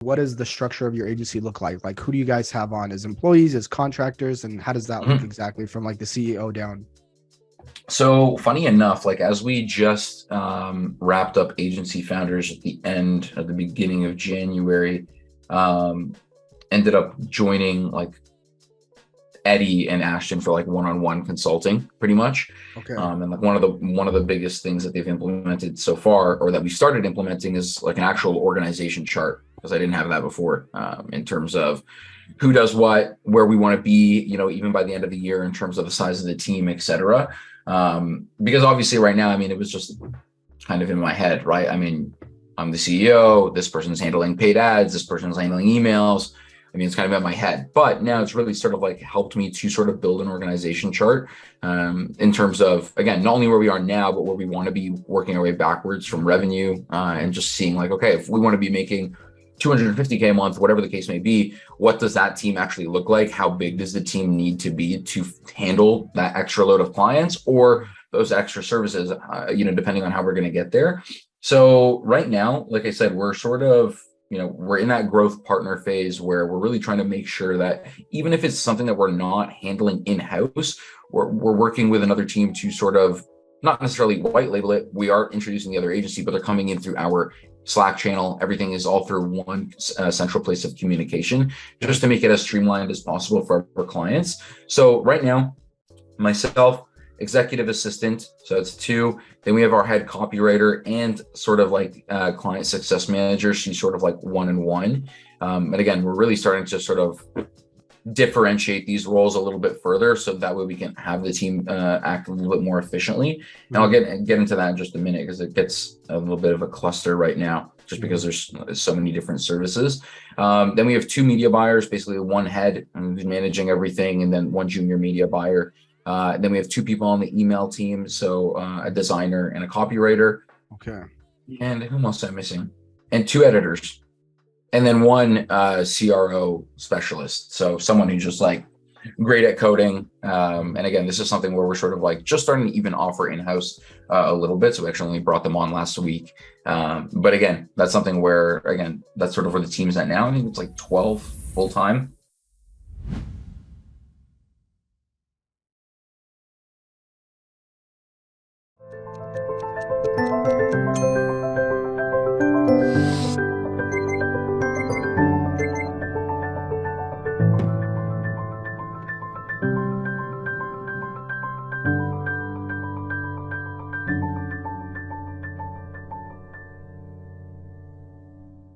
What does the structure of your agency look like? Like, who do you guys have on as employees, as contractors, and how does that look Mhm. exactly from like the CEO down? So funny enough, like as we just wrapped up agency founders at the beginning of January, um, ended up joining like Eddie and Ashton for like one-on-one consulting, pretty much. Okay. And like one of the biggest things that they've implemented so far, or that we started implementing, is like an actual organization chart, because I didn't have that before, in terms of who does what, where we want to be, even by the end of the year in terms of the size of the team, et cetera. Because obviously right now, I mean, it was just kind of in my head, right? I mean, I'm the CEO, this person's handling paid ads, this person's handling emails. I mean, it's kind of in my head, but now it's really sort of like helped me to sort of build an organization chart, in terms of, again, not only where we are now, but where we want to be working our way backwards from revenue, and just seeing like, okay, if we want to be making 250K a month, whatever the case may be, what does that team actually look like? How big does the team need to be to handle that extra load of clients or those extra services, depending on how we're going to get there. So right now, like I said, we're sort of, we're in that growth partner phase where we're really trying to make sure that even if it's something that we're not handling in-house, we're working with another team to sort of not necessarily white label it. We are introducing the other agency, but they're coming in through our Slack channel. Everything is all through one central place of communication, just to make it as streamlined as possible for our clients. So right now, myself, executive assistant, so that's two. Then we have our head copywriter and sort of like client success manager. She's sort of like one and one. And again, we're really starting to sort of differentiate these roles a little bit further, so that way we can have the team act a little bit more efficiently. And I'll get into that in just a minute, because it gets a little bit of a cluster right now, just because there's so many different services. Then we have two media buyers, basically one head who's managing everything, and then one junior media buyer. Then we have two people on the email team, so a designer and a copywriter. Okay. And who else am I missing? And two editors. And then one CRO specialist. So someone who's just like great at coding. And again, this is something where we're sort of like just starting to even offer in-house a little bit. So we actually only brought them on last week. But again, that's something where, again, that's sort of where the team is at now. I think it's like 12 full-time.